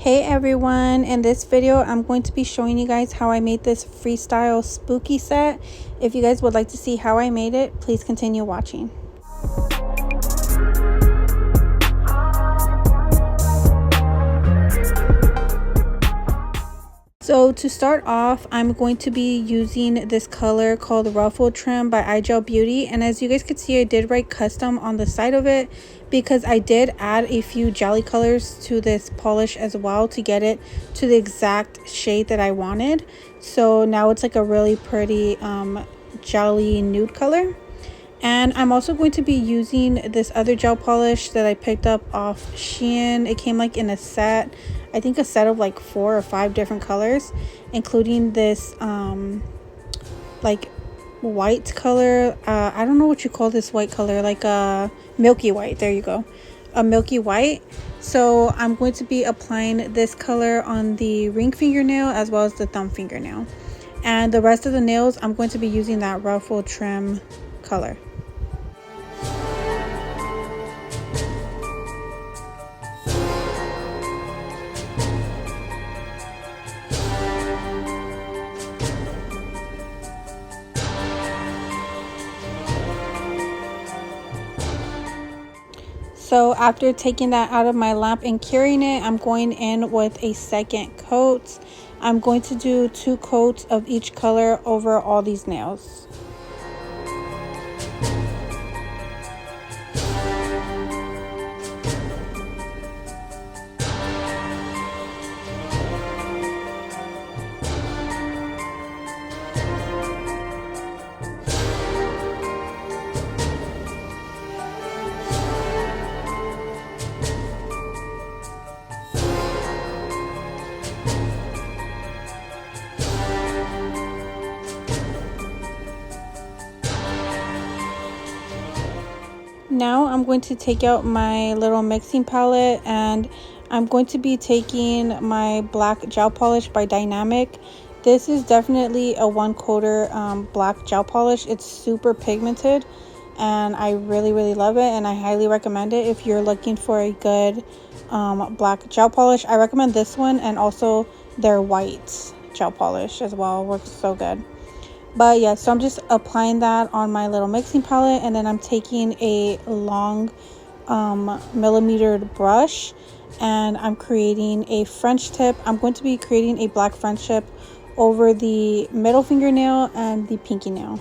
Hey everyone, in this video I'm going to be showing you guys how I made this freestyle spooky set. If you guys would like to see how I made it, please continue watching. So to start off, I'm going to be using this color called Ruffle Trim by iGel Beauty, and as you guys can see, I did write custom on the side of it because I did add a few jelly colors to this polish as well to get it to the exact shade that I wanted. So now it's like a really pretty jelly nude color. And I'm also going to be using this other gel polish that I picked up off Shein. It came like in a set, I think a set of like 4 or 5 different colors, including this like white color. I don't know what you call this white color, like a milky white. There you go, a milky white. So I'm going to be applying this color on the ring fingernail as well as the thumb fingernail, and the rest of the nails I'm going to be using that Ruffle Trim color. So after taking that out of my lamp and curing it, I'm going in with a second coat. I'm going to do 2 coats of each color over all these nails. Now I'm going to take out my little mixing palette, and I'm going to be taking my black gel polish by Dynamic. This is definitely a 1-coater black gel polish. It's super pigmented and I really love it, and I highly recommend it if you're looking for a good black gel polish. I recommend this one, and also their white gel polish as well works so good. But yeah, so I'm just applying that on my little mixing palette, and then I'm taking a long millimetered brush and I'm creating a French tip. I'm going to be creating a black French tip over the middle fingernail and the pinky nail.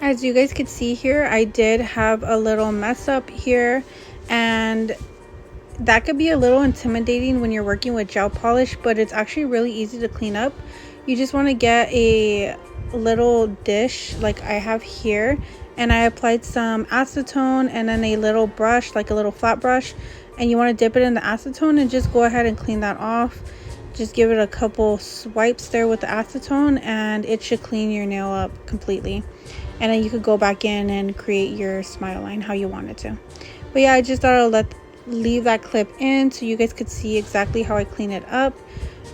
As you guys can see here, I did have a little mess up here, and that could be a little intimidating when you're working with gel polish, but it's actually really easy to clean up. You just want to get a little dish like I have here, and I applied some acetone and then a little brush, like a little flat brush, and you want to dip it in the acetone and just go ahead and clean that off. Just give it a couple swipes there with the acetone and it should clean your nail up completely. And then you could go back in and create your smile line how you want it to. But yeah, I just thought I'll leave that clip in so you guys could see exactly how I clean it up.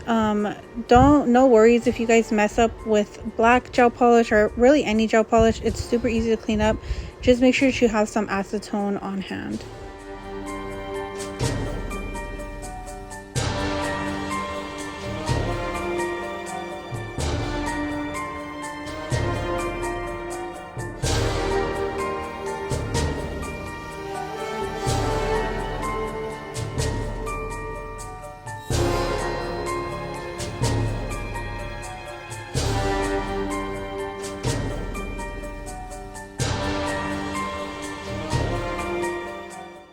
No worries if you guys mess up with black gel polish or really any gel polish. It's super easy to clean up. Just make sure that you have some acetone on hand.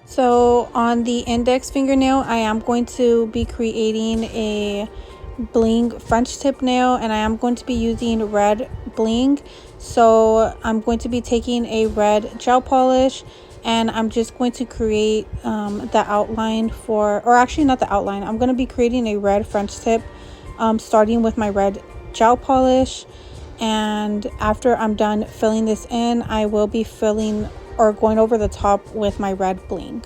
So on the index fingernail, I am going to be creating a bling French tip nail, and I am going to be using red bling. So I'm going to be taking a red gel polish, and I'm just going to create the outline for, or actually not the outline, I'm going to be creating a red French tip starting with my red gel polish. And after I'm done filling this in, I will be filling or going over the top with my red bling.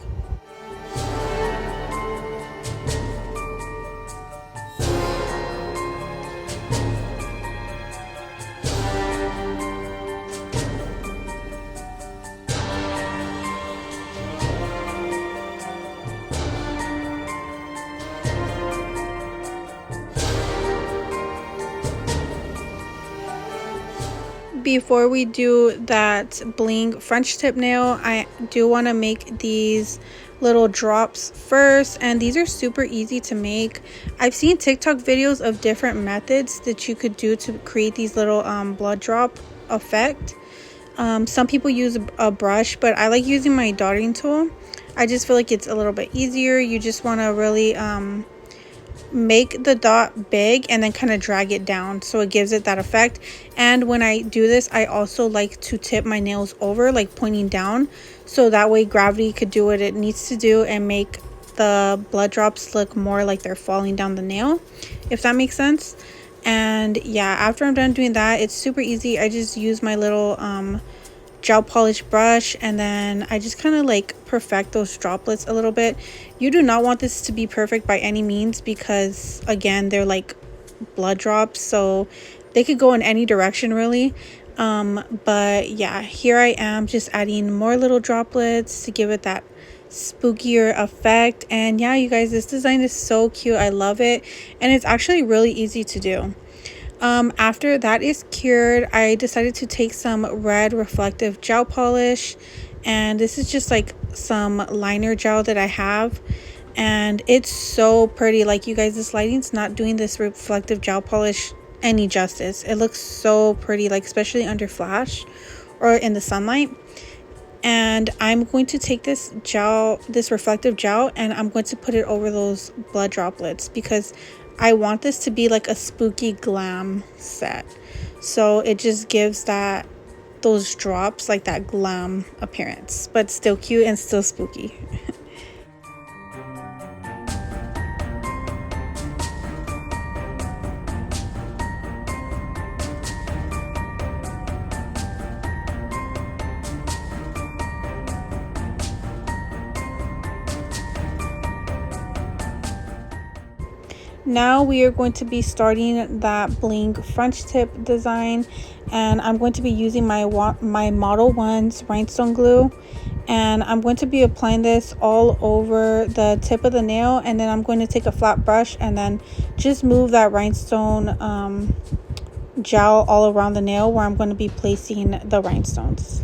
before we do that bling French tip nail, I do want to make these little drops first, and these are super easy to make. I've seen TikTok videos of different methods that you could do to create these little blood drop effect. Some people use a brush, but I like using my dotting tool. I just feel like it's a little bit easier. You just want to really make the dot big and then kind of drag it down so it gives it that effect. And when I do this, I also like to tip my nails over, like pointing down, so that way gravity could do what it needs to do and make the blood drops look more like they're falling down the nail, if that makes sense. And yeah, after I'm done doing that, it's super easy. I just use my little gel polish brush, and then I just kind of like perfect those droplets a little bit. You do not want this to be perfect by any means, because again, they're like blood drops, so they could go in any direction really. But yeah, here I am just adding more little droplets to give it that spookier effect. And yeah, you guys, this design is so cute. I love it, and it's actually really easy to do. After that is cured, I decided to take some red reflective gel polish, and this is just like some liner gel that I have, and it's so pretty. Like, you guys, this lighting's not doing this reflective gel polish any justice. It looks so pretty, like especially under flash or in the sunlight. And I'm going to take this gel, this reflective gel, and I'm going to put it over those blood droplets, because I want this to be like a spooky glam set. So it just gives that, those drops, like that glam appearance, but still cute and still spooky. Now we are going to be starting that bling French tip design, and I'm going to be using my Model 1's rhinestone glue, and I'm going to be applying this all over the tip of the nail, and then I'm going to take a flat brush and then just move that rhinestone gel all around the nail where I'm going to be placing the rhinestones.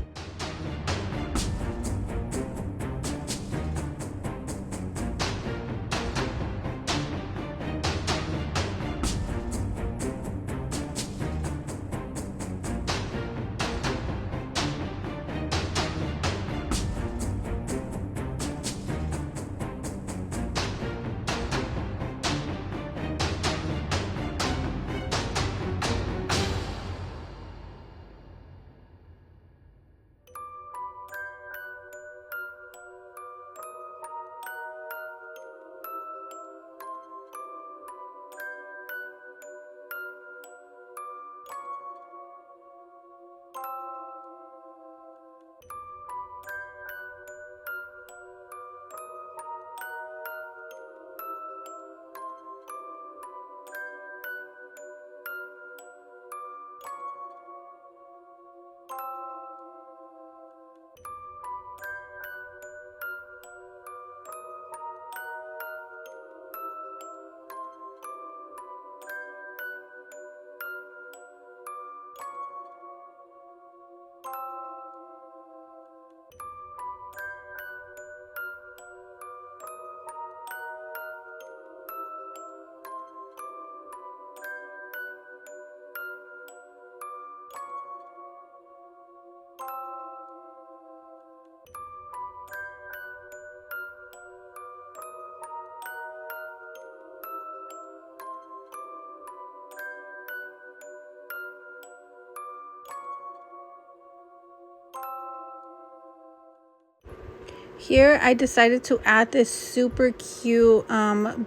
Here I decided to add this super cute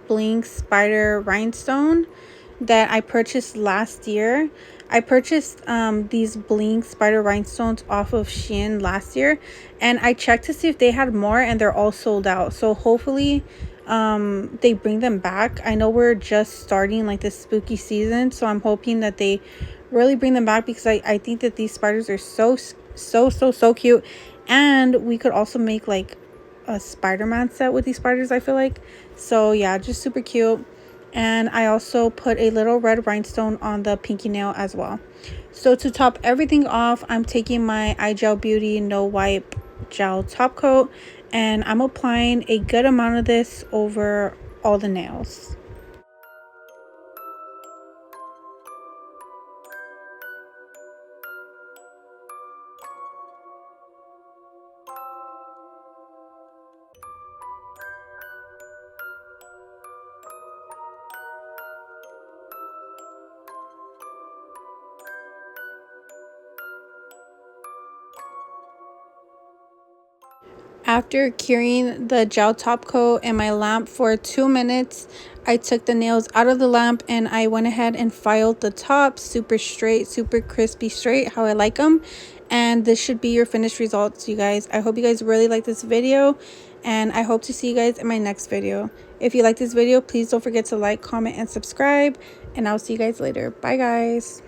bling spider rhinestone that I purchased last year. I purchased these bling spider rhinestones off of Shein last year, and I checked to see if they had more, and they're all sold out. So hopefully they bring them back. I know we're just starting like this spooky season, so I'm hoping that they really bring them back, because I think that these spiders are so cute. And we could also make like a Spider-Man set with these spiders, I feel like. So yeah, just super cute. And I also put a little red rhinestone on the pinky nail as well. So to top everything off, I'm taking my iGel Beauty No Wipe Gel Top Coat, and I'm applying a good amount of this over all the nails. After curing the gel top coat in my lamp for 2 minutes, I took the nails out of the lamp and I went ahead and filed the top super straight, super crispy straight, how I like them. And this should be your finished results, you guys. I hope you guys really like this video, and I hope to see you guys in my next video. If you like this video, please don't forget to like, comment, and subscribe, and I'll see you guys later. Bye, guys.